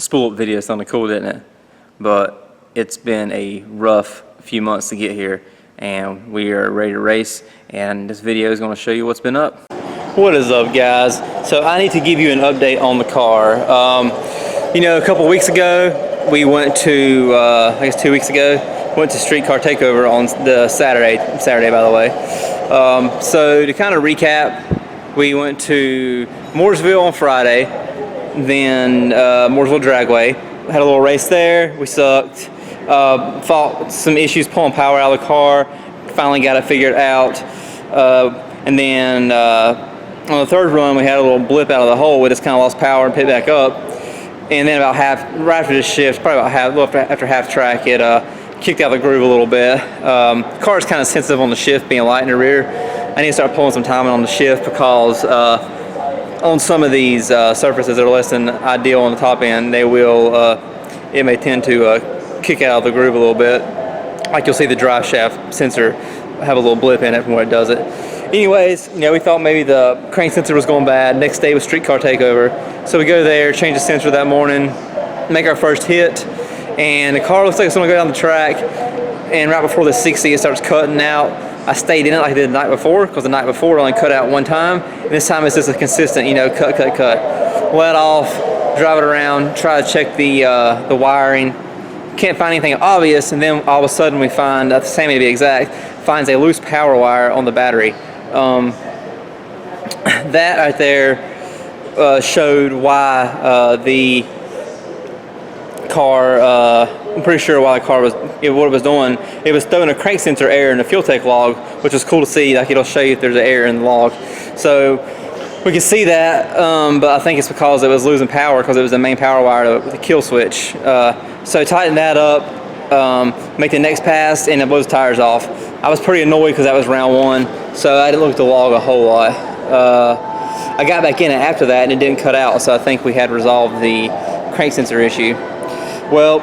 spool up video sounded cool, didn't it? But it's been a rough few months to get here, and we are ready to race, and this video is going to show you what's been up. What is up, guys? So I need to give you an update on the car. You know, a couple weeks ago we went to I guess 2 weeks ago went to Streetcar Takeover on the Saturday by the way. So to kind of recap, we went to Mooresville on Friday, then Mooresville Dragway, had a little race there. We sucked, fought some issues pulling power out of the car, finally got it figured out, and then on the third run we had a little blip out of the hole. We just kind of lost power and picked back up, and then right after the shift, probably after half track, it kicked out the groove a little bit. The car is kind of sensitive on the shift, being light in the rear. I need to start pulling some timing on the shift because on some of these surfaces that are less than ideal on the top end, they will it may tend to kick out of the groove a little bit. Like you'll see the drive shaft sensor have a little blip in it from where it does it. Anyways, you know, we thought maybe the crank sensor was going bad. Next day was Streetcar Takeover, so we go there, change the sensor that morning, make our first hit, and the car looks like it's going to go down the track. And right before the 60, it starts cutting out. I stayed in it like I did the night before, because the night before it only cut out one time, and this time it's just a consistent, you know, cut. Let off, drive it around, try to check the wiring. Can't find anything obvious, and then all of a sudden we find, Sammy to be exact, finds a loose power wire on the battery. That right there showed why the car, I'm pretty sure why the car was, what it was doing. It was throwing a crank sensor error in the Fuel Tech log, which was cool to see. Like, it'll show you if there's an error in the log. So we can see that, but I think it's because it was losing power, because it was the main power wire to the kill switch. So tighten that up, make the next pass, and it blows the tires off. I was pretty annoyed because that was round one, so I didn't look at the log a whole lot. I got back in it after that and it didn't cut out, so I think we had resolved the crank sensor issue. Well,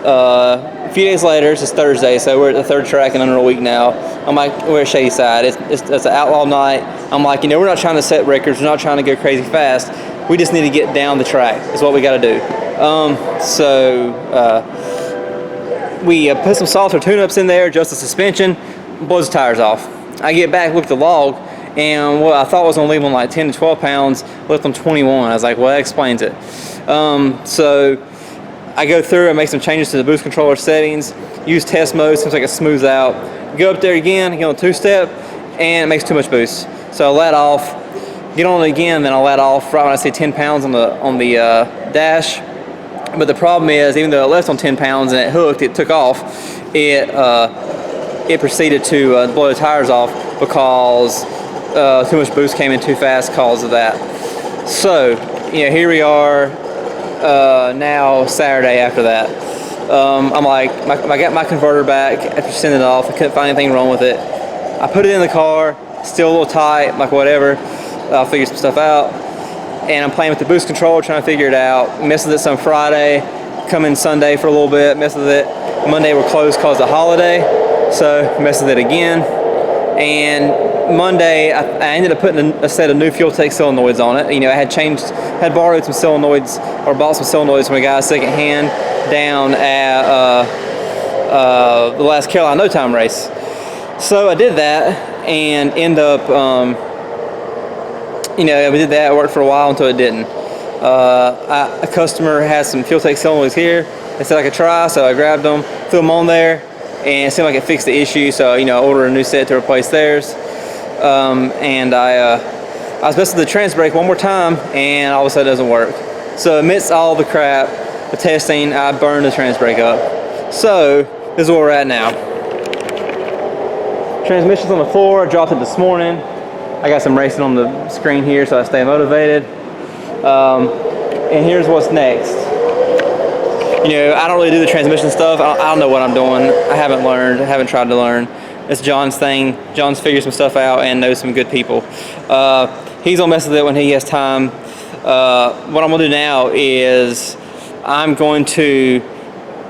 a few days later, it's just Thursday, so we're at the third track in under a week now. I'm like, we're at Shadyside. It's an outlaw night. I'm like, you know, we're not trying to set records. We're not trying to go crazy fast. We just need to get down the track is what we got to do. We put some softer tune-ups in there, adjust the suspension, blows the tires off. I get back, look at the log, and what I thought was going to leave them like 10 to 12 pounds, left them 21. I was like, well, that explains it. So I go through and make some changes to the boost controller settings, use test mode, seems like it smooths out. Go up there again, get on two-step, and it makes too much boost. So I let off, get on it again, then I let off right when I see 10 pounds on the dash. But the problem is, even though it left on 10 pounds and it hooked, it took off, it proceeded to blow the tires off because too much boost came in too fast because of that. So, you know, here we are now Saturday after that. I'm like, I got my converter back after sending it off. I couldn't find anything wrong with it. I put it in the car, still a little tight, I'm like, whatever, I'll figure some stuff out. And I'm playing with the boost controller, trying to figure it out. Messed with it some Friday, come in Sunday for a little bit, messed with it. Monday we're closed because of the holiday, so messed with it again. And Monday I ended up putting a set of new Fuel Tech solenoids on it. You know, I had borrowed some solenoids, or bought some solenoids from a guy second hand down at the last Carolina No Time race. So I did that and ended up, you know, we did that, it worked for a while until it didn't. A customer has some Fuel Tech solenoids here. They said I could try, so I grabbed them, threw them on there, and it seemed like it fixed the issue, so, you know, I ordered a new set to replace theirs. And I was messing with the trans brake one more time, and all of a sudden it doesn't work. So amidst all the crap, the testing, I burned the trans brake up. So this is where we're at now. Transmission's on the floor, I dropped it this morning. I got some racing on the screen here so I stay motivated. And here's what's next. You know, I don't really do the transmission stuff. I don't know what I'm doing. I haven't learned. I haven't tried to learn. It's John's thing. John's figured some stuff out and knows some good people. He's gonna mess with it when he has time. What I'm gonna do now is I'm going to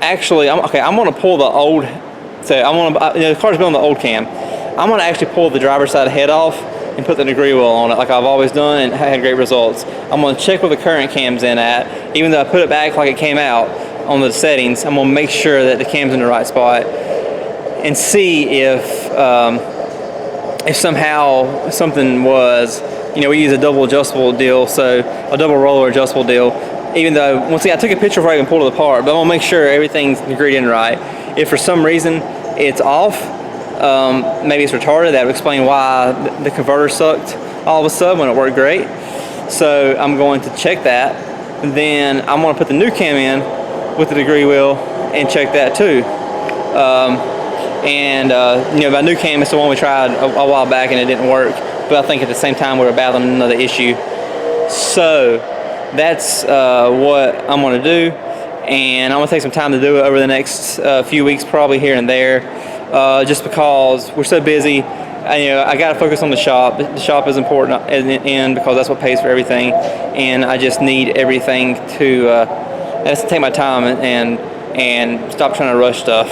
actually, I'm gonna pull the old, so you know, the car's built on the old cam. I'm gonna actually pull the driver's side head off and put the degree wheel on it like I've always done and had great results. I'm going to check where the current cam's in at. Even though I put it back like it came out on the settings, I'm going to make sure that the cam's in the right spot and see if somehow something was, you know, we use a double adjustable deal, so a double roller adjustable deal. Even though, once again, I took a picture before I even pulled it apart, but I want to make sure everything's degreed in right. If for some reason it's off, maybe it's retarded, that would explain why the converter sucked all of a sudden when it worked great. So I'm going to check that. Then I'm going to put the new cam in with the degree wheel and check that too. You know, my new cam is the one we tried a while back and it didn't work, but I think at the same time we were battling another issue. So that's what I'm going to do, and I'm going to take some time to do it over the next few weeks, probably here and there, just because we're so busy. You know, I got to focus on the shop. The shop is important in the end because that's what pays for everything, and I just need everything to I just take my time and stop trying to rush stuff.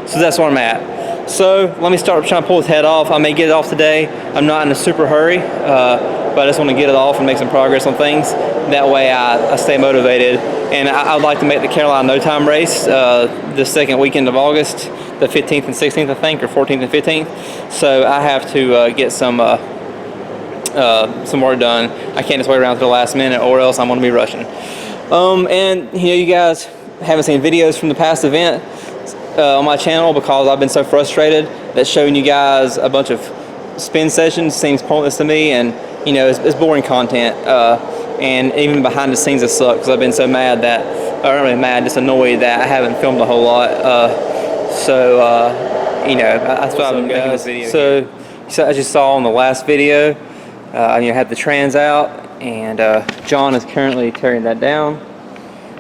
So that's where I'm at. So let me start trying to pull his head off. I may get it off today. I'm not in a super hurry, but I just want to get it off and make some progress on things. That way I stay motivated. And I'd like to make the Carolina No Time race the second weekend of August, the 15th and 16th, I think, or 14th and 15th. So I have to get some work done. I can't just wait around to the last minute, or else I'm going to be rushing. And you know, you guys haven't seen videos from the past event on my channel because I've been so frustrated that showing you guys a bunch of spin sessions seems pointless to me, and you know, it's boring content. And even behind the scenes it sucks because I've been so mad that, or not really mad, just annoyed that I haven't filmed a whole lot. You know, that's why I'm making this video. So as you saw in the last video, you know, had the trans out, and John is currently tearing that down.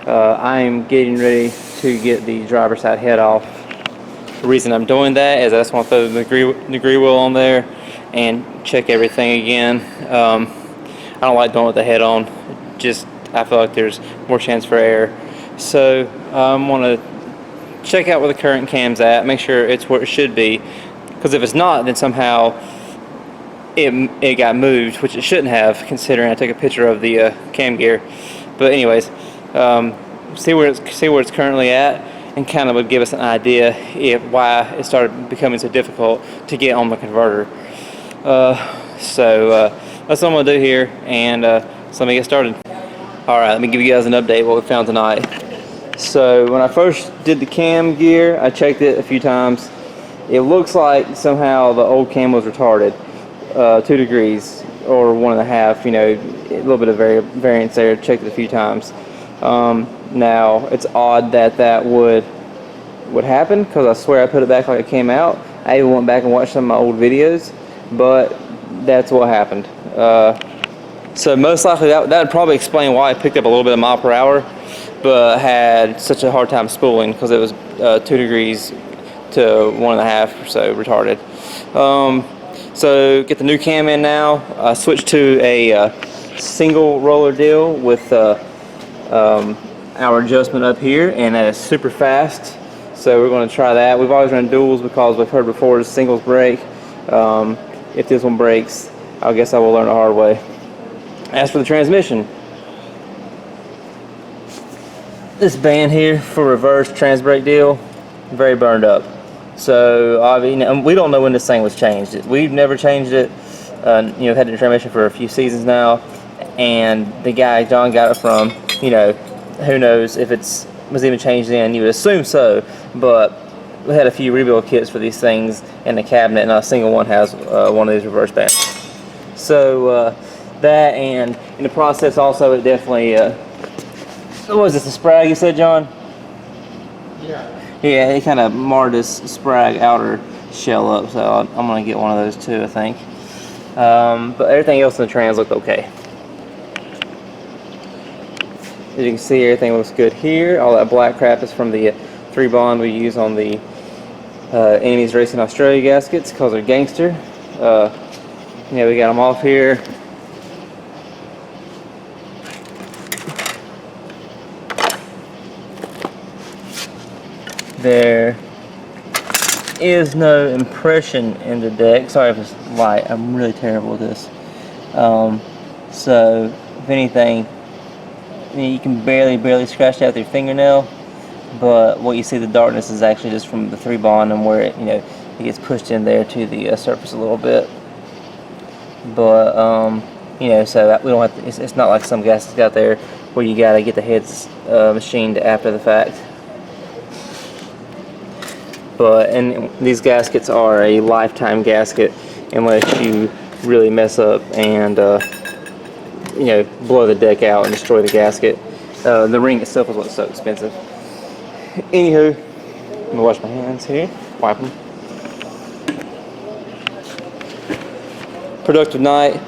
I am getting ready to get the driver's side head off. The reason I'm doing that is I just want to throw the degree wheel on there and check everything again. I don't like doing it with the head on. Just, I feel like there's more chance for error. So I'm going to check out where the current cam's at, make sure it's where it should be. Because if it's not, then somehow it got moved, which it shouldn't have, considering I took a picture of the cam gear. But anyways, see where it's currently at, and kind of would give us an idea why it started becoming so difficult to get on the converter. So that's what I'm going to do here, and so let me get started. Alright, let me give you guys an update of what we found tonight. So when I first did the cam gear, I checked it a few times. It looks like somehow the old cam was retarded, 2 degrees or 1.5, you know, a little bit of variance there. Checked it a few times. Now it's odd that would happen, because I swear I put it back like it came out. I even went back and watched some of my old videos, but that's what happened. So most likely that would probably explain why I picked up a little bit of mile per hour, but had such a hard time spooling because it was 2 degrees to 1.5 or so retarded. So get the new cam in now. I switched to a single roller deal with our adjustment up here, and that is super fast. So we're going to try that. We've always run duals because we've heard before the singles break. If this one breaks, I guess I will learn the hard way. As for the transmission, this band here for reverse trans brake deal, very burned up. So we don't know when this thing was changed. We've never changed it. You know, had the transmission for a few seasons now, and the guy John got it from, you know, who knows if it was even changed then. You would assume so, but we had a few rebuild kits for these things in the cabinet, and not a single one has one of these reverse bands. So that, and in the process also, it definitely what was this, a Sprag you said, John? Yeah, it kind of marred this Sprag outer shell up, so I'm going to get one of those too, I think. But everything else in the trans looked okay. As you can see, everything looks good here. All that black crap is from the 3 bond we use on the Enemies Racing Australia gaskets because they're gangster. Yeah, we got them off here. There. is no impression in the deck. Sorry if it's light, I'm really terrible at this. So if anything, you can barely scratch that with your fingernail, but what you see, the darkness, is actually just from the 3-bond and where it, it gets pushed in there to the surface a little bit. But so we don't have to, it's not like some gaskets out there where you gotta get the heads machined after the fact. And these gaskets are a lifetime gasket unless you really mess up and blow the deck out and destroy the gasket. The ring itself is what's so expensive. Anywho, let me wash my hands here, wipe them. Productive night.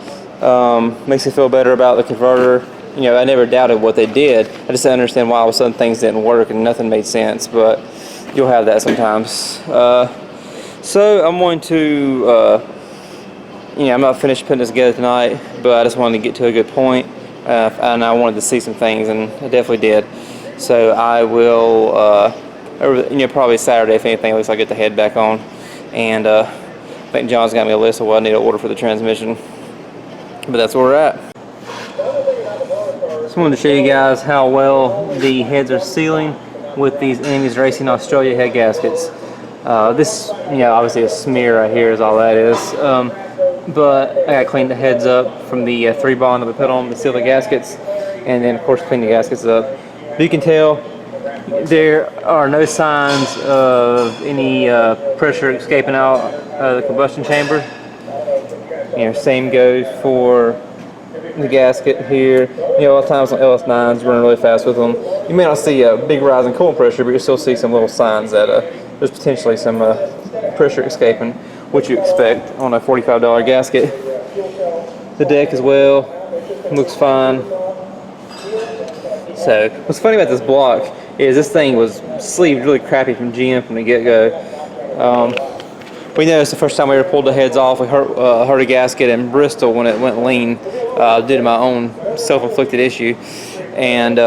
Makes me feel better about the converter. I never doubted what they did. I just didn't understand why all of a sudden things didn't work and nothing made sense, but you'll have that sometimes. So I'm going to, I'm not finished putting this together tonight, but I just wanted to get to a good point, and I wanted to see some things, and I definitely did. So I will, probably Saturday, if anything, at least I'll get the head back on. And I think John's got me a list of what I need to order for the transmission. But that's where we're at. Just wanted to show you guys how well the heads are sealing with these Enemies Racing Australia head gaskets. This, obviously a smear right here is all that is. But I got cleaned the heads up from the 3-bond that we put on to seal the gaskets, and then of course clean the gaskets up. But you can tell there are no signs of any pressure escaping out of the combustion chamber. Same goes for the gasket here. A lot of times on LS9s running really fast with them, you may not see a big rise in coolant pressure, but you still see some little signs that there's potentially some pressure escaping, which you expect on a $45 gasket. The deck as well looks fine. So what's funny about this block is this thing was sleeved really crappy from GM from the get-go. We noticed the first time we ever pulled the heads off, we hurt a gasket in Bristol when it went lean due to my own self-inflicted issue. And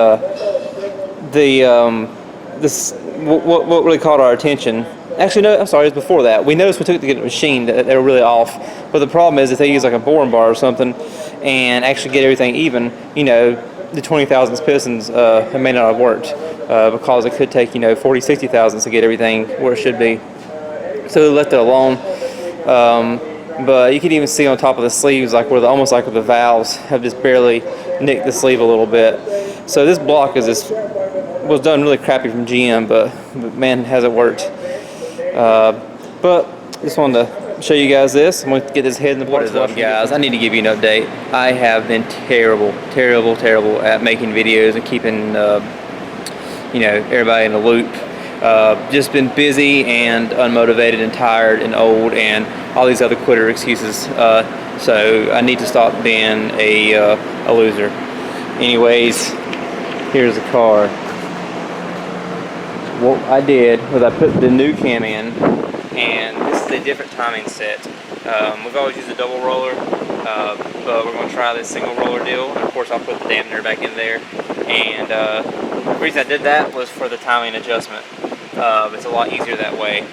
what really caught our attention, actually no, I'm sorry, it was before that. We noticed we took it to get it machined that they were really off. But the problem is if they use like a boring bar or something and actually get everything even, the 20 thousandths pistons it may not have worked because it could take 40, 60 thousandths to get everything where it should be. So we left it alone. But you can even see on top of the sleeves, like where almost like the valves have just barely nicked the sleeve a little bit. So this block was done really crappy from GM, but man, has it worked. But just wanted to show you guys this. I'm going to get this head in the block. What is up, guys? I need to give you an update. I have been terrible at making videos and keeping everybody in the loop. Just been busy and unmotivated and tired and old and all these other quitter excuses. So I need to stop being a loser. Anyways, here's the car. What I did was I put the new cam in, and this is a different timing set. We've always used a double roller, but we're going to try this single roller deal. And of course I'll put the dampener back in there. And the reason I did that was for the timing adjustment. It's a lot easier that way.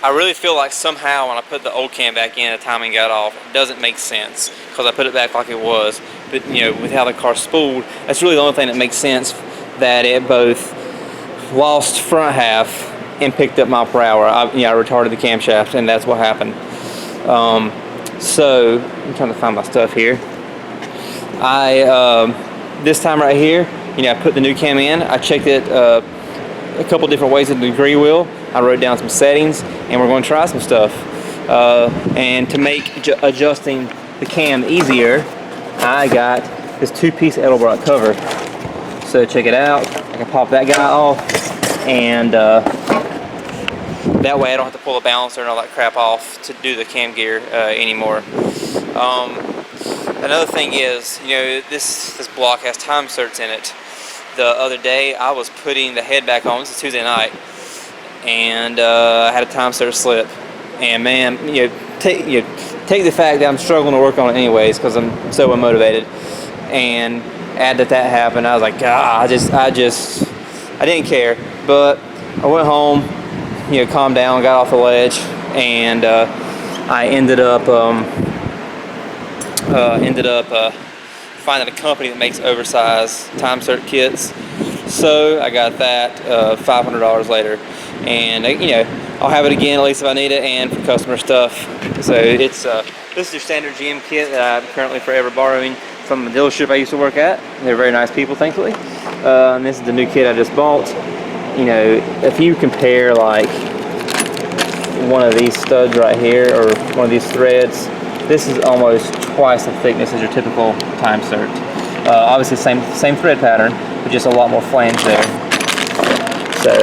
I really feel like somehow when I put the old cam back in, the timing got off. It doesn't make sense because I put it back like it was. But with how the car's spooled, that's really the only thing that makes sense, that it both lost front half and picked up mile per hour. I retarded the camshaft, and that's what happened. So I'm trying to find my stuff here. This time right here, I put the new cam in. I checked it a couple different ways with the degree wheel. I wrote down some settings, and we're going to try some stuff. And to make adjusting the cam easier, I got this 2-piece Edelbrock cover. So check it out. I can pop that guy off, and that way I don't have to pull the balancer and all that crap off to do the cam gear anymore. Another thing is, this block has time certs in it. The other day I was putting the head back on. This is Tuesday night, and I had a time cert slip. And man, take the fact that I'm struggling to work on it anyways because I'm so unmotivated, and add that happened. I was like, I didn't care. But I went home, calmed down, got off the ledge, and I ended up finding a company that makes oversized time cert kits. So I got that $500 later, and I'll have it again at least if I need it, and for customer stuff. So it's this is your standard GM kit that I'm currently forever borrowing from the dealership I used to work at. They're very nice people, thankfully. And this is the new kit I just bought. If you compare like one of these studs right here or one of these threads, this is almost twice the thickness as your typical time cert. Obviously same thread pattern, but just a lot more flange there. So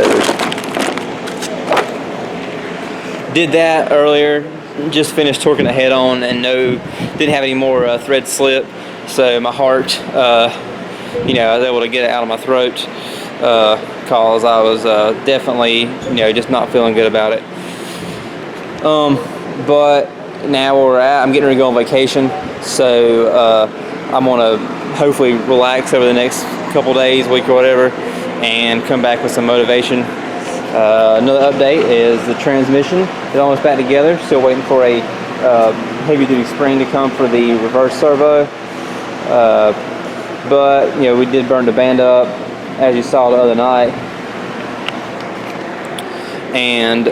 did that earlier, just finished torquing the head on, and didn't have any more thread slip. So my heart, I was able to get it out of my throat cause I was definitely, just not feeling good about it. But now where we're at, I'm getting ready to go on vacation, so I'm gonna hopefully relax over the next couple days, week or whatever, and come back with some motivation. Another update is the transmission is almost back together. Still waiting for a heavy duty spring to come for the reverse servo. But we did burn the band up, as you saw the other night, and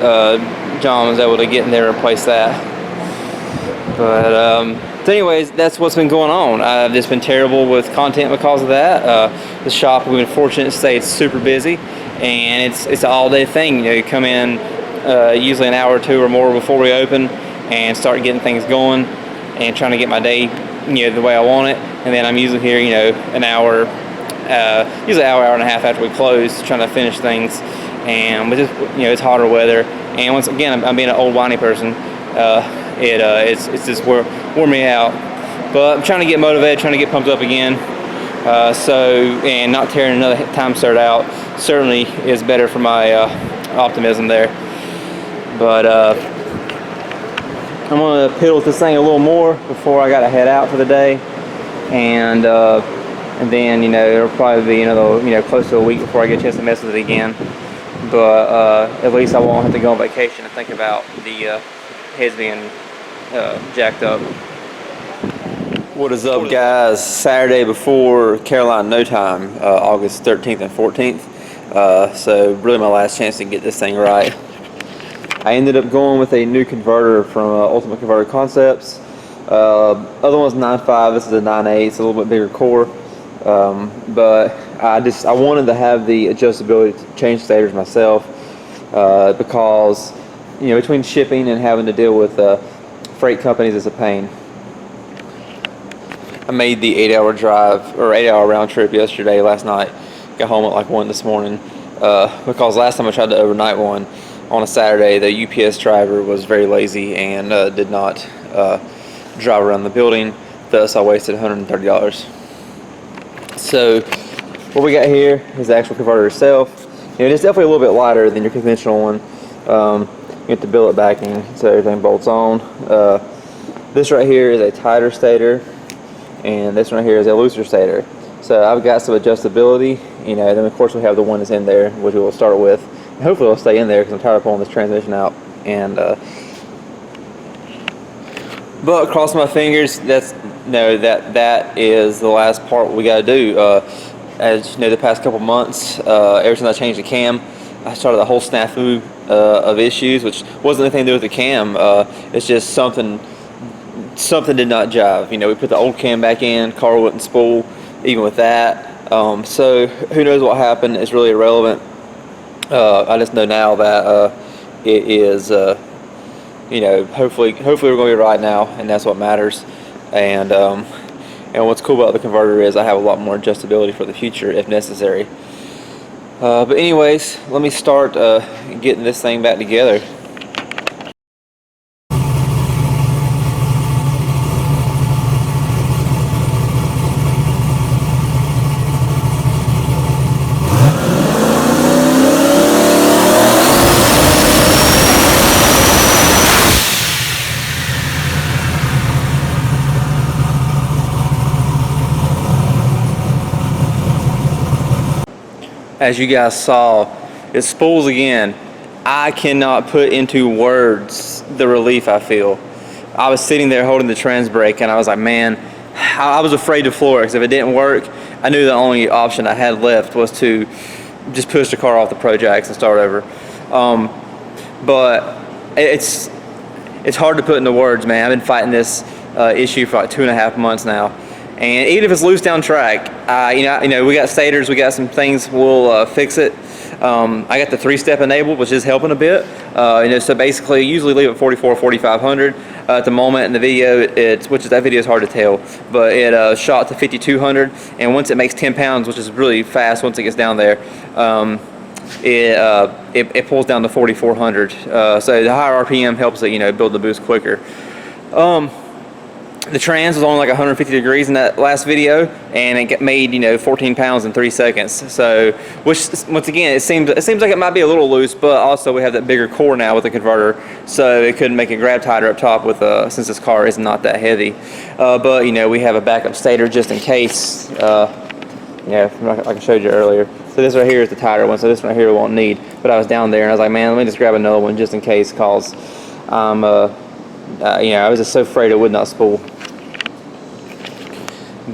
John was able to get in there and replace that. But so anyways, that's what's been going on. I've just been terrible with content because of that. The shop, we've been fortunate to stay super busy, and it's an all-day thing. You come in usually an hour or two or more before we open and start getting things going and trying to get my day the way I want it. And then I'm usually here an hour, usually hour and a half after we close, trying to finish things. And with just it's hotter weather, and once again I'm being an old whiny person. It's just wore me out, but I'm trying to get motivated, trying to get pumped up again. And not tearing another time cert out certainly is better for my optimism there. But I'm gonna piddle with this thing a little more before I gotta head out for the day, and then it'll probably be another close to a week before I get a chance to mess with it again. But at least I won't have to go on vacation and think about the heads being jacked up. What is up, guys? Saturday before Carolina No Time, August 13th and 14th. So really my last chance to get this thing right. I ended up going with a new converter from Ultimate Converter Concepts. Other one's 9.5. This is a 9.8. It's a little bit bigger core. But I wanted to have the adjustability to change stators myself, because between shipping and having to deal with freight companies is a pain. I made the 8-hour drive or 8-hour round trip last night. Got home at like 1 this morning, because last time I tried to overnight one on a Saturday, the UPS driver was very lazy and did not drive around the building. Thus I wasted $130. So what we got here is the actual converter itself. It's definitely a little bit lighter than your conventional one. You get the billet backing so everything bolts on. This right here is a tighter stator, and this one right here is a looser stator. So I've got some adjustability, then of course we have the one that's in there, which we will start with. And hopefully it'll stay in there because I'm tired of pulling this transmission out. And but cross my fingers, that is the last part we got to do. As the past couple months, ever since I changed the cam, I started a whole snafu of issues, which wasn't anything to do with the cam. It's just something did not jive. We put the old cam back in, car wouldn't spool even with that. So who knows what happened? It's really irrelevant. I just know now that it is, hopefully we're going to be right now, and that's what matters. And what's cool about the converter is I have a lot more adjustability for the future if necessary. But anyways, let me start getting this thing back together. As you guys saw, it spools again, I cannot put into words the relief I feel. I was sitting there holding the trans brake, and I was like, man, I was afraid to floor it, because if it didn't work, I knew the only option I had left was to just push the car off the Pro Jacks and start over. But it's hard to put into words, man. I've been fighting this issue for like 2.5 months now, and even if it's loose down track, you know, we got stators, we got some things, we'll fix it. I got the 3-step enabled, which is helping a bit. You know, so basically, usually leave it 44, 4500. At the moment in the video, that video is hard to tell, but it shot to 5200, and once it makes 10 pounds, which is really fast once it gets down there, it pulls down to 4400. So the higher RPM helps it, you know, build the boost quicker. The trans was only like 150 degrees in that last video, and it made, you know, 14 pounds in 3 seconds. So, which once again, it seems like it might be a little loose, but also we have that bigger core now with the converter, so it could make it grab tighter up top with since this car is not that heavy. But you know, we have a backup stator just in case. You know, like I showed you earlier. So this right here is the tighter one, so this one right here we won't need. But I was down there and I was like, man, let me just grab another one just in case, cause you know, I was just so afraid it would not spool.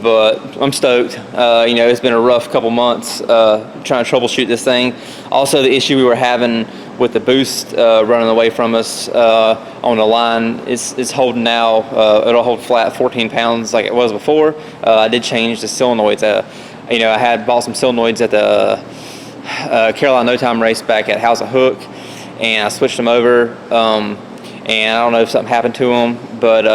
But I'm stoked. You know, it's been a rough couple months trying to troubleshoot this thing. Also, the issue we were having with the boost running away from us on the line is holding now. It'll hold flat 14 pounds like it was before. I did change the solenoids. You know, I had bought some solenoids at the Carolina No Time race back at House of Hook, and I switched them over. And I don't know if something happened to them, but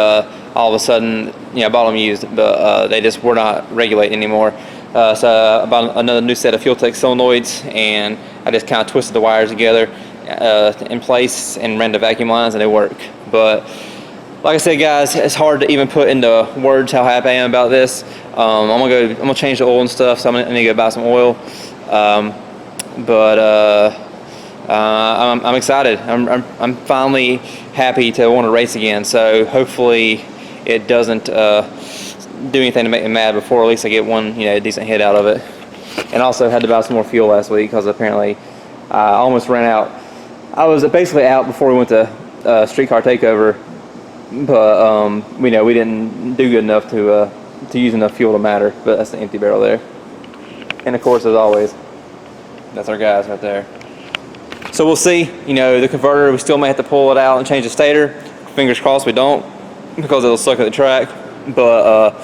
all of a sudden, you know, I bought them used, but they just were not regulating anymore. So I bought another new set of Fuel-Tech solenoids, and I just kind of twisted the wires together in place and ran the vacuum lines, and they work. But like I said, guys, it's hard to even put into words how happy I am about this. I'm gonna change the oil and stuff, so I need to go buy some oil. I'm excited. I'm finally happy to want to race again. So hopefully it doesn't do anything to make me mad before at least I get one, you know, decent hit out of it. And also had to buy some more fuel last week because apparently I almost ran out. I was basically out before we went to Streetcar Takeover, but you know, we didn't do good enough to use enough fuel to matter. But that's the empty barrel there. And of course, as always, that's our guys right there. So we'll see. You know, the converter, we still may have to pull it out and change the stator. Fingers crossed we don't, because it'll suck at the track. But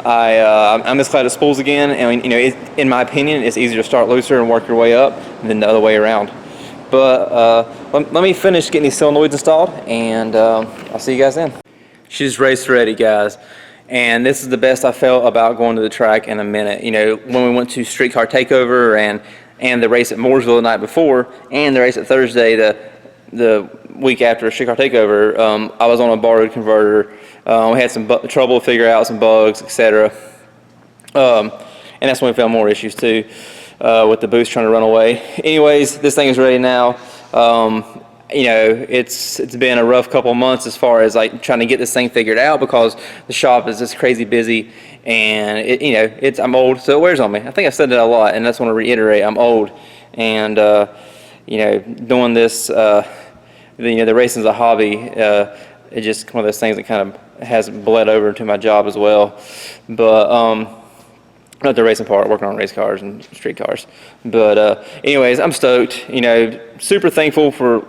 I'm just glad it spools again. And you know, in my opinion, it's easier to start looser and work your way up than the other way around. But let me finish getting these solenoids installed, and I'll see you guys then. She's race ready, guys. And this is the best I felt about going to the track in a minute. You know, when we went to Streetcar Takeover and the race at Mooresville the night before, and the race at Thursday the week after Streetcar Takeover, I was on a borrowed converter. We had some trouble to figure out some bugs, etc. And that's when we found more issues too, with the boost trying to run away. Anyways, this thing is ready now. You know, it's been a rough couple of months as far as like trying to get this thing figured out, because the shop is just crazy busy, and you know, I'm old, so it wears on me. I think I've said that a lot, and I just want to reiterate, I'm old, and you know, doing this, you know, the racing's a hobby. It's just one of those things that kind of has bled over into my job as well. But not the racing part, working on race cars and street cars. But anyways, I'm stoked. You know, super thankful for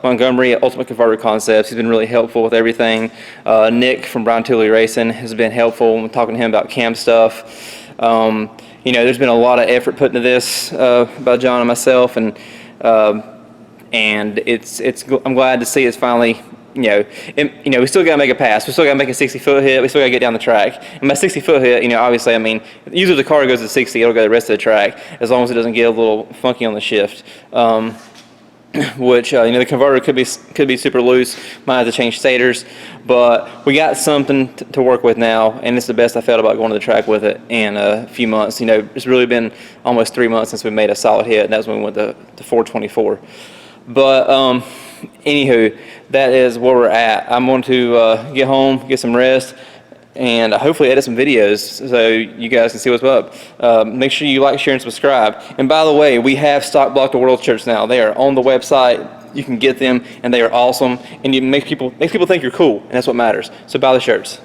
Montgomery at Ultimate Converter Concepts. He's been really helpful with everything. Nick from Brian Tilley Racing has been helpful. I'm talking to him about cam stuff. You know, there's been a lot of effort put into this by John and myself, and I'm glad to see it's finally. You know, we still got to make a pass. We still got to make a 60-foot hit. We still got to get down the track. And by 60-foot hit, you know, obviously, I mean, usually the car goes to 60, it'll go the rest of the track, as long as it doesn't get a little funky on the shift. Which, you know, the converter could be super loose. Might have to change stators. But we got something to work with now, and it's the best I felt about going to the track with it in a few months. You know, it's really been almost 3 months since we made a solid hit, and that's when we went to 424. But, anywho, that is where we're at. I'm going to get home, get some rest, and hopefully edit some videos so you guys can see what's up. Make sure you like, share, and subscribe. And by the way, we have stock Block the World shirts now. They are on the website. You can get them, and they are awesome. And you make people think you're cool, and that's what matters. So buy the shirts.